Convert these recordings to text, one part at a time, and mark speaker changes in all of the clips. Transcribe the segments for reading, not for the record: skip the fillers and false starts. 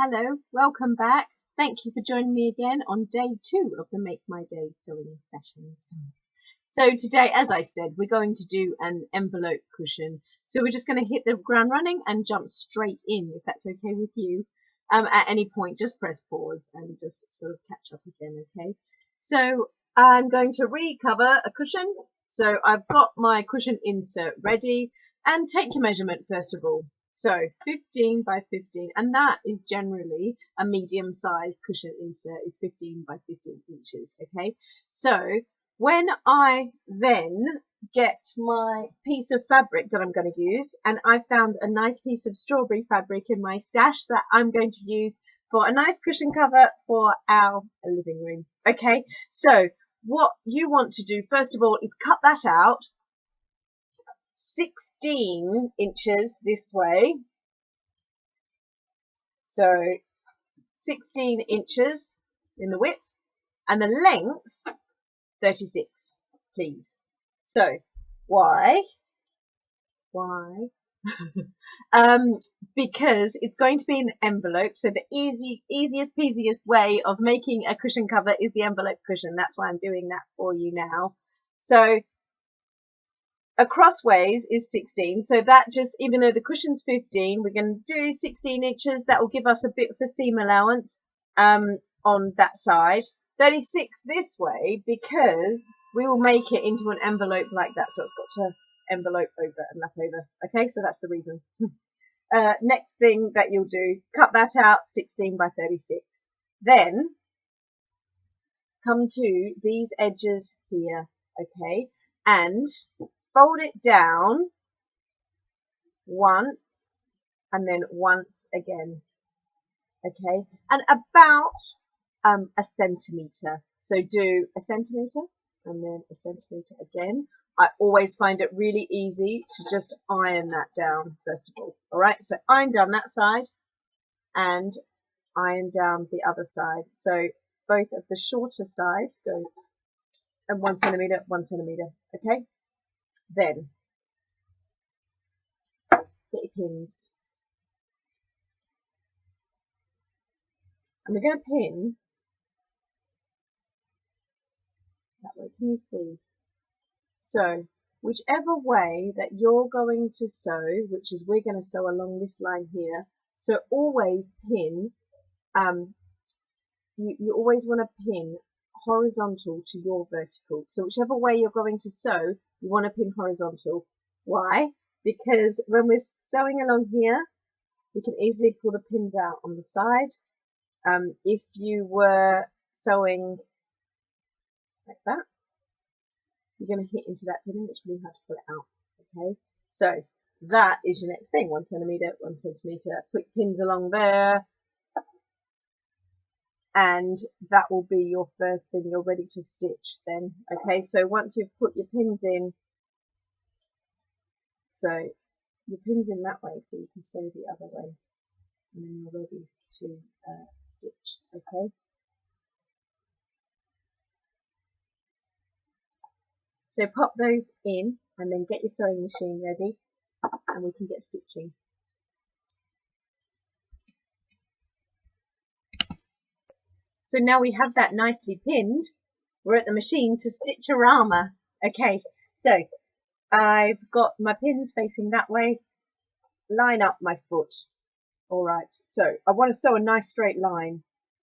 Speaker 1: Hello, welcome back. Thank you for joining me again on day 2 of the Make My Day sewing sessions. So today, as I said, we're going to do an envelope cushion. So we're just going to hit the ground running and jump straight in, if that's okay with you. At any point, just press pause and just sort of catch up again, okay? So I'm going to recover a cushion. So I've got my cushion insert ready, and take your measurement first of all. So 15 by 15, and that is generally a medium size cushion insert, is 15 by 15 inches, okay? So when I then get my piece of fabric that I'm going to use, and I found a nice piece of strawberry fabric in my stash that I'm going to use for a nice cushion cover for our living room, okay? So what you want to do first of all is cut that out 16 inches this way. So 16 inches in the width, and the length 36, please. So why? Because it's going to be an envelope, so the easiest peasiest way of making a cushion cover is the envelope cushion. That's why I'm doing that for you now. So crossways is 16, so that just, even though the cushion's 15, we're going to do 16 inches. That will give us a bit of a seam allowance on that side. 36 this way, because we will make it into an envelope like that, so it's got to envelope over and lap over. Okay, so that's the reason. Next thing that you'll do, cut that out 16 by 36. Then come to these edges here, okay, and fold it down once and then once again, okay, and about a centimetre. So do a centimetre and then a centimetre again. I always find it really easy to just iron that down first of all. All right, so iron down that side and iron down the other side. So both of the shorter sides go 1 centimetre, 1 centimetre, okay? Then get your pins. And we're going to pin that way. Can you see? So whichever way that you're going to sew, which is we're going to sew along this line here, so always pin, you always want to pin horizontal to your vertical. So whichever way you're going to sew, you want to pin horizontal. Why? Because when we're sewing along here, we can easily pull the pins out on the side. If you were sewing like that, you're going to hit into that pin and it's really hard to pull it out. Okay, so that is your next thing. 1 centimetre, 1 centimetre. Put pins along there, and that will be your first thing. You're ready to stitch then. Okay, so once you've put your pins in, so your pins in that way, so you can sew the other way, and then you're ready to stitch. Okay. So pop those in and then get your sewing machine ready and we can get stitching. So now we have that nicely pinned, we're at the machine to stitch a rama. Okay, so I've got my pins facing that way, line up my foot. Alright, so I want to sew a nice straight line.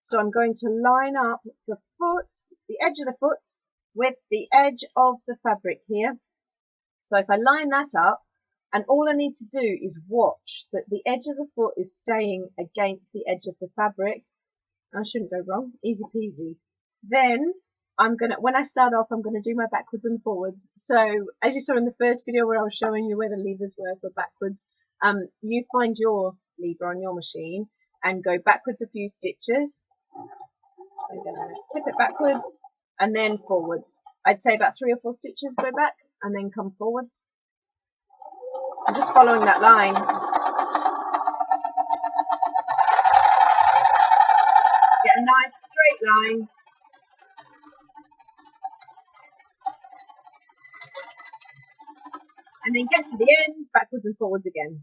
Speaker 1: So I'm going to line up the foot, the edge of the foot, with the edge of the fabric here. So if I line that up, and all I need to do is watch that the edge of the foot is staying against the edge of the fabric. I shouldn't go wrong, easy peasy. Then when I start off, I'm gonna do my backwards and forwards. So as you saw in the first video where I was showing you where the levers were for backwards, you find your lever on your machine and go backwards a few stitches. So I'm gonna tip it backwards and then forwards. I'd say about 3 or 4 stitches go back and then come forwards. I'm just following that line. Get a nice straight line. And then get to the end, backwards and forwards again.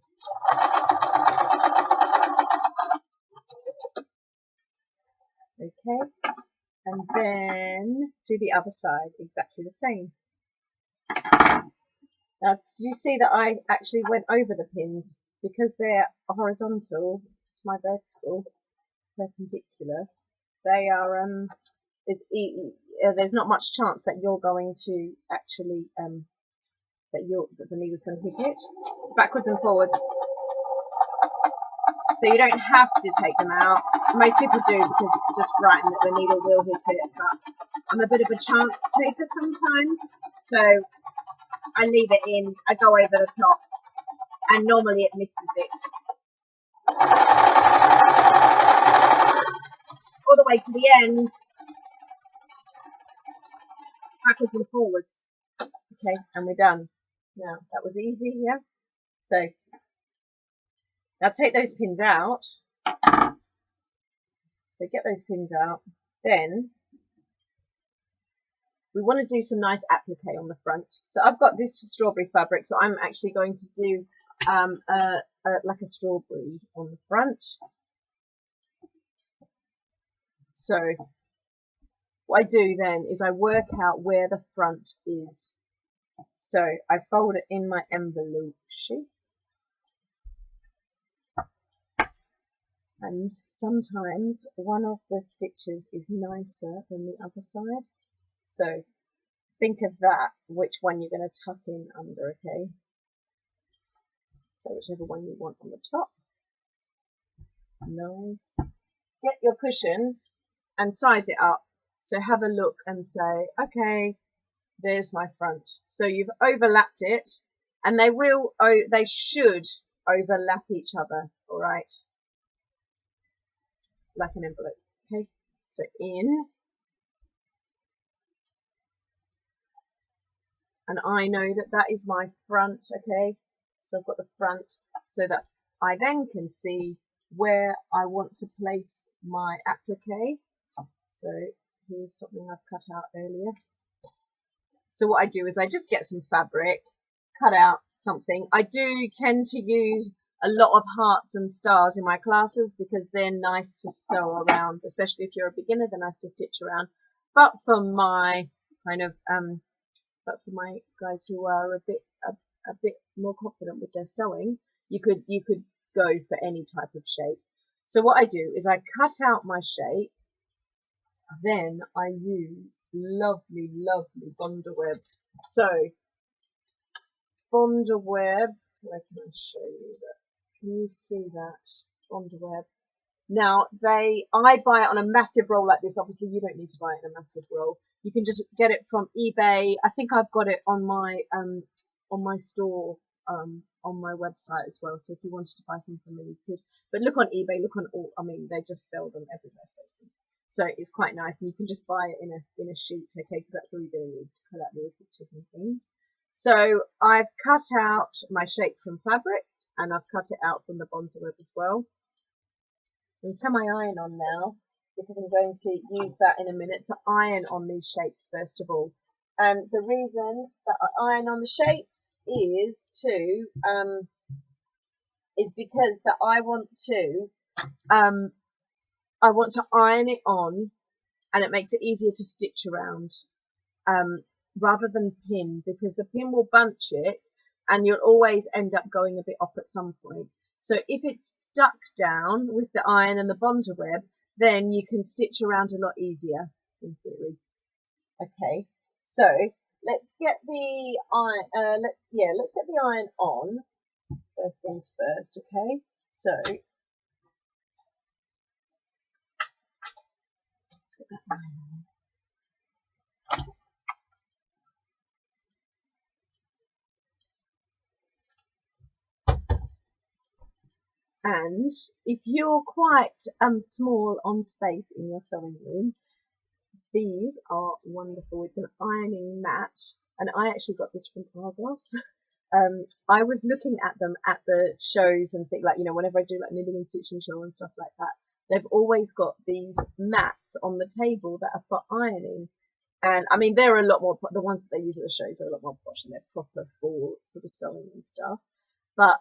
Speaker 1: okay? And then do the other side exactly the same. Now, did you see that I actually went over the pins because they're horizontal to my vertical, perpendicular? They are there's not much chance that you're going to actually that the needle's going to hit it. So backwards and forwards. So you don't have to take them out. Most people do because it's just frightened that the needle will hit it. But I'm a bit of a chance taker sometimes, so I leave it in. I go over the top, and normally it misses it all the way to the end, backwards and forwards. Okay, and we're done. Now that was easy, yeah. So now take those pins out. So get those pins out. Then we want to do some nice applique on the front. So I've got this strawberry fabric, so I'm actually going to do like a strawberry on the front. So what I do then is I work out where the front is. So I fold it in my envelope sheet. And sometimes one of the stitches is nicer than the other side. So think of that, which one you're going to tuck in under, okay? So whichever one you want on the top. Nice. Get your cushion and size it up. So have a look and say, okay, there's my front. So you've overlapped it, and they should overlap each other, all right? Like an envelope, okay? So in, and I know that that is my front, okay? So I've got the front so that I then can see where I want to place my applique. So here's something I've cut out earlier. So what I do is I just get some fabric, cut out something. I do tend to use a lot of hearts and stars in my classes because they're nice to sew around, especially if you're a beginner, they're nice to stitch around. But for my kind of but for my guys who are a bit more confident with their sewing, you could go for any type of shape. So what I do is I cut out my shape, then I use lovely Bondaweb. So Bondaweb, where can I show you that? Can you see that? Bondaweb. Now I buy it on a massive roll like this. Obviously you don't need to buy it in a massive roll. You can just get it from eBay. I think I've got it on my store, on my website as well. So if you wanted to buy some from me, you could. But look on eBay, look on all, I mean, they just sell them everywhere. So it's quite nice, and you can just buy it in a sheet, okay? Because that's all you're going to need to cut out your pictures and things. So I've cut out my shape from fabric, and I've cut it out from the Bondaweb as well. I'm going to turn my iron on now, because I'm going to use that in a minute to iron on these shapes first of all. And the reason that I iron on the shapes is because that I want to iron it on, and it makes it easier to stitch around rather than pin, because the pin will bunch it and you'll always end up going a bit off at some point. So if it's stuck down with the iron and the Bondaweb, then you can stitch around a lot easier in theory. Okay, so let's get the iron. Let's get the iron on. First things first. Okay, so let's get that iron on. And if you're quite small on space in your sewing room, these are wonderful. It's an ironing mat, and I actually got this from Argos. I was looking at them at the shows and think, like, you know, whenever I do like knitting and stitching show and stuff like that, they've always got these mats on the table that are for ironing. And I mean, they're a lot more, the ones that they use at the shows are a lot more posh, and they're proper for sort of sewing and stuff. But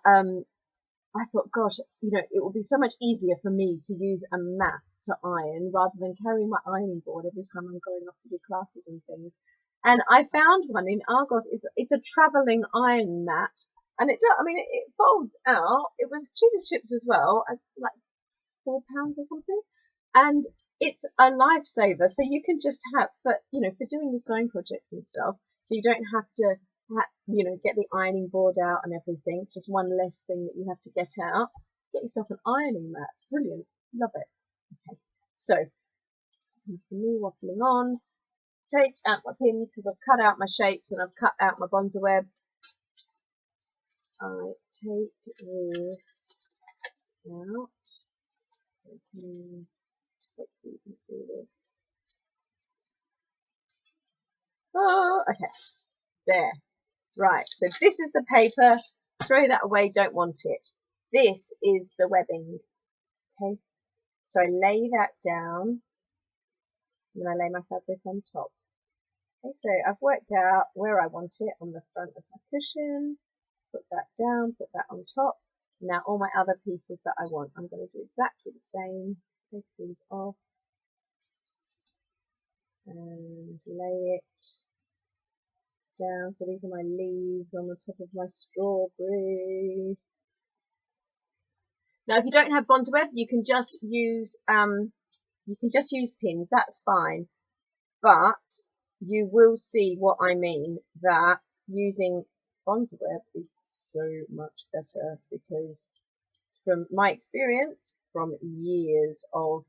Speaker 1: I thought, gosh, you know, it would be so much easier for me to use a mat to iron rather than carrying my ironing board every time I'm going off to do classes and things. And I found one in Argos. It's a travelling iron mat, and I mean, it folds out. It was cheap as chips as well, like £4 or something, and it's a lifesaver. So you can just have, for you know, for doing your sewing projects and stuff, so you don't have to you know, get the ironing board out and everything. It's just one less thing that you have to get out. Get yourself an ironing mat. It's brilliant. Love it. Okay, so me waffling on. Take out my pins because I've cut out my shapes and I've cut out my bonza web. I take this out. Hopefully you can see this. Oh, okay. There. Right, so this is the paper. Throw that away, don't want it. This is the webbing. Okay, so I lay that down, and then I lay my fabric on top. Okay, so I've worked out where I want it on the front of my cushion. Put that down, put that on top. Now all my other pieces that I want, I'm going to do exactly the same. Take these off and lay it down. So these are my leaves on the top of my strawberry. Now, if you don't have bonza web, you can just use pins. That's fine, but you will see what I mean. That using bonza web is so much better because, from my experience, from years of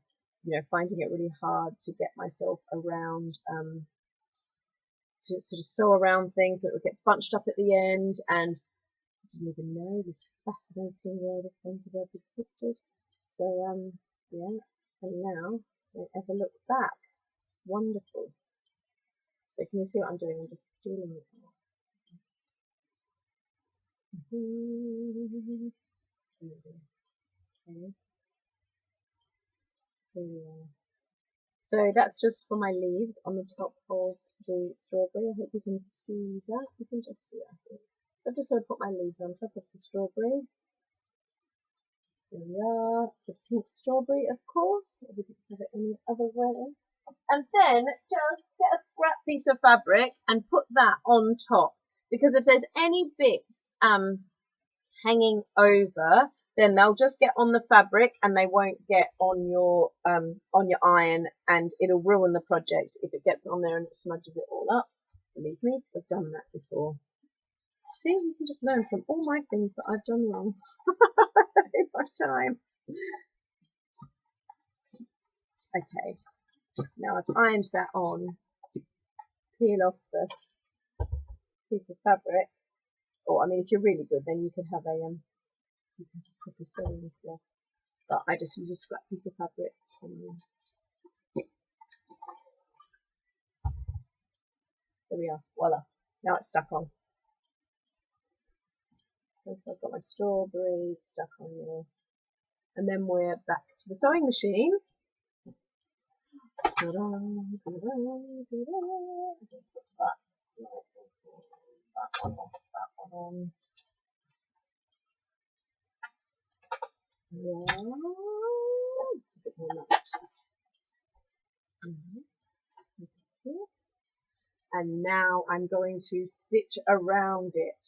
Speaker 1: finding it really hard to get myself around, to sort of sew around things that would get bunched up at the end, and I didn't even know this fascinating world of bonza web existed. So yeah, and now don't ever look back. It's wonderful. So can you see what I'm doing? I'm just feeling it out. Okay. There we are. So that's just for my leaves on the top of the strawberry. I hope you can see that. You can just see it, I think. So I've just sort of put my leaves on top of the strawberry. There we are. It's a pink strawberry, of course. We could have it any other way. And then just get a scrap piece of fabric and put that on top. Because if there's any bits hanging over, then they'll just get on the fabric and they won't get on your iron, and it'll ruin the project if it gets on there and it smudges it all up. Believe me, because I've done that before. See, you can just learn from all my things that I've done wrong in my time. Okay, now I've ironed that on. Peel off the piece of fabric. Or, I mean, if you're really good, then you could have a proper sewing cloth. But I just use a scrap piece of fabric. There we are. Voila. Now it's stuck on. Okay, so I've got my strawberry stuck on there. And then we're back to the sewing machine. That one on. Yeah. A bit more match. And now I'm going to stitch around it.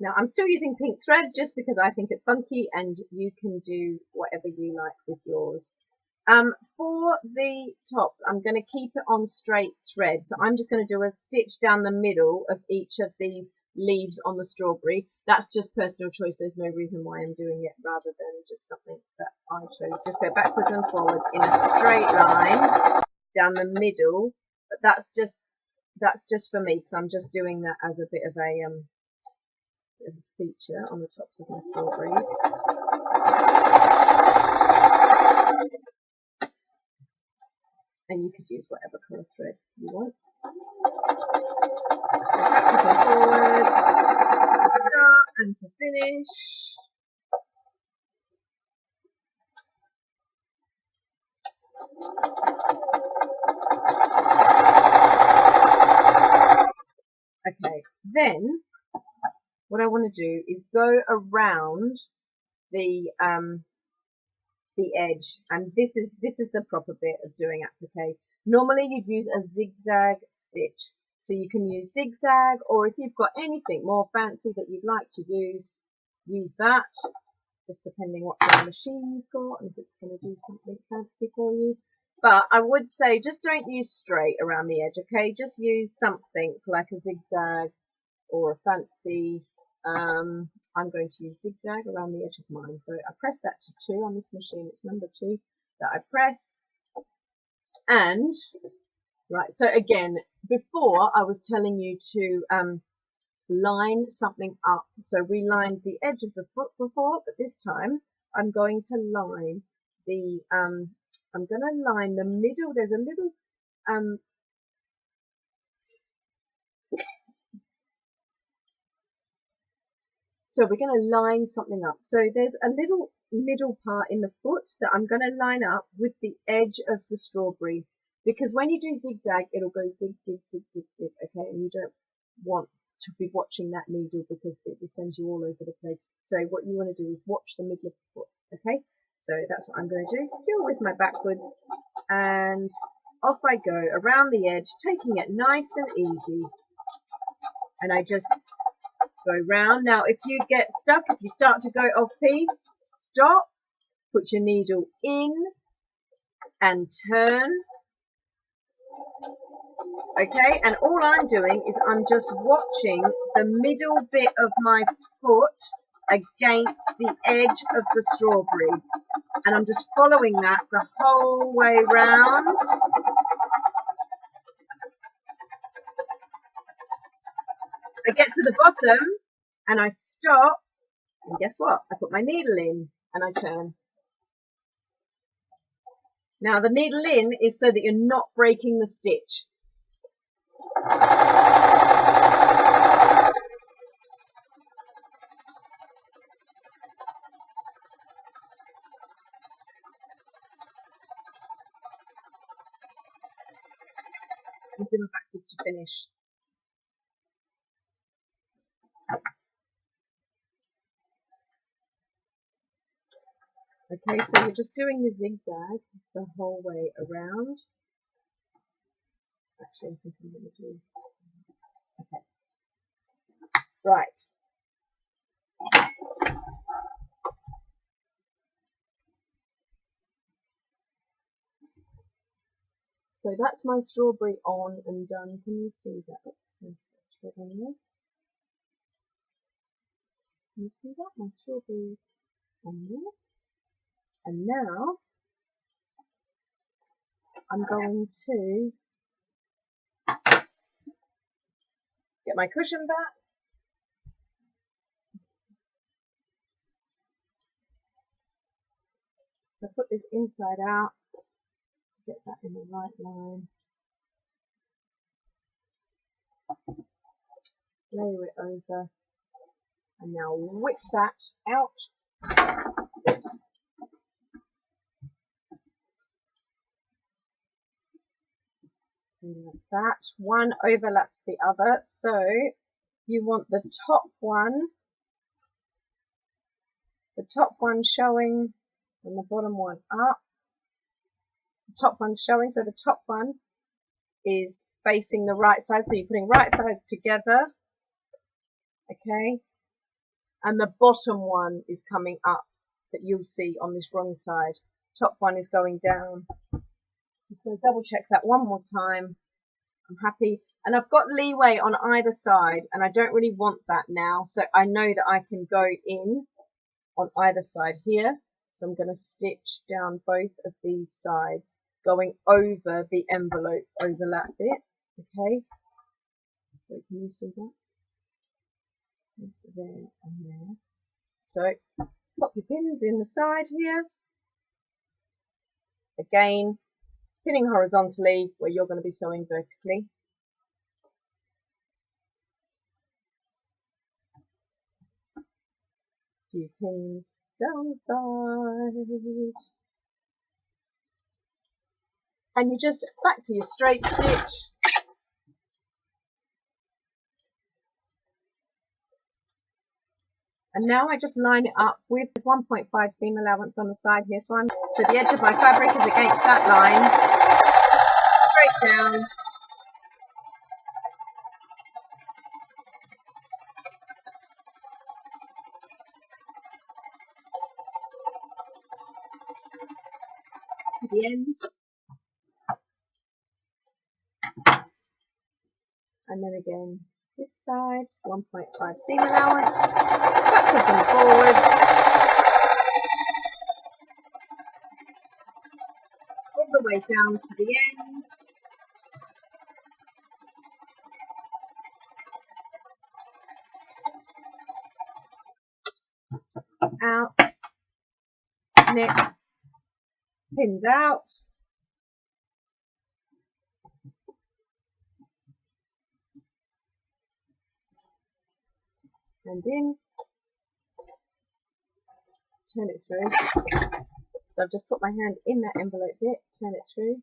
Speaker 1: Now I'm still using pink thread just because I think it's funky, and you can do whatever you like with yours. For the tops, I'm going to keep it on straight thread. So I'm just going to do a stitch down the middle of each of these leaves on the strawberry. That's just personal choice. There's no reason why I'm doing it rather than just something that I chose. Just go backwards and forwards in a straight line down the middle. But that's just for me, because I'm just doing that as a bit of a feature on the tops of my strawberries. And you could use whatever colour thread you want. Go backwards and forwards, to start and to finish. Okay, then what what I want to do is go around the edge, and this is the proper bit of doing applique. Normally you'd use a zigzag stitch, so you can use zigzag, or if you've got anything more fancy that you'd like to use that, just depending what kind of machine you've got and if it's going to do something fancy for you. But I would say just don't use straight around the edge, okay? Just use something like a zigzag or a fancy. I'm going to use zigzag around the edge of mine. So I press that to 2 on this machine. It's number 2 that I press. And right, so again, before I was telling you to line something up. So we lined the edge of the foot before, but this time I'm going to line the the middle. There's a little so we're going to line something up. So there's a little middle part in the foot that I'm going to line up with the edge of the strawberry, because when you do zigzag, it'll go zig, zig, zig, zig, zig, okay, and you don't want to be watching that needle because it will send you all over the place. So what you want to do is watch the middle of the foot, okay? So that's what I'm going to do, still with my backwards, and off I go around the edge, taking it nice and easy, and I just go round. Now if you get stuck, if you start to go off piece, stop, put your needle in and turn, okay, and all I'm doing is I'm just watching the middle bit of my foot against the edge of the strawberry, and I'm just following that the whole way round. I get to the bottom and I stop, and guess what? I put my needle in and I turn. Now the needle in is so that you're not breaking the stitch. I'm doing backwards to finish. Okay, so you're just doing the zigzag the whole way around. Actually, I think I'm going to do. Okay. Right. So that's my strawberry on and done. Can you see that? Oops, there's thread on there. Can you see that? My strawberry on there. And now I'm going to get my cushion back. I put this inside out, get that in the right line, layer it over, and now whip that out. Oops. Like that. One overlaps the other, so you want the top one showing and the bottom one up. The top one's showing, so the top one is facing the right side, so you're putting right sides together, okay, and the bottom one is coming up that you'll see on this wrong side. Top one is going down. I'm just going to double check that one more time. I'm happy, and I've got leeway on either side, and I don't really want that now, so I know that I can go in on either side here. So I'm going to stitch down both of these sides, going over the envelope overlap bit, okay? So can you see that? There and there. So pop your pins in the side here. Again, pinning horizontally where you're going to be sewing vertically. Few pins down the side. And you just back to your straight stitch. And now I just line it up with this 1.5 seam allowance on the side here. So the edge of my fabric is against that line, straight down. To the end. And then again, this side, 1.5 seam allowance, backwards and forwards, all the way down to the ends. Out, snip, pins out, and in, turn it through. So I've just put my hand in that envelope bit, turn it through.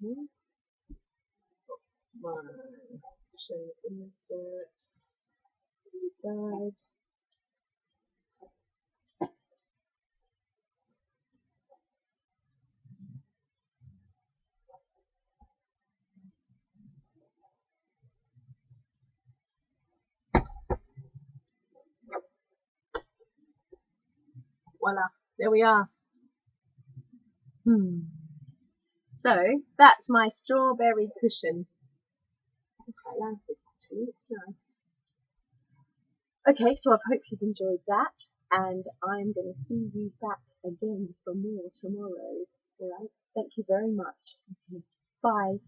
Speaker 1: Okay. One, show insert, inside. Voila, there we are. So that's my strawberry cushion. I quite like it actually, it's nice. Okay, so I hope you've enjoyed that, and I'm going to see you back again for more tomorrow. Alright, thank you very much. Okay. Bye.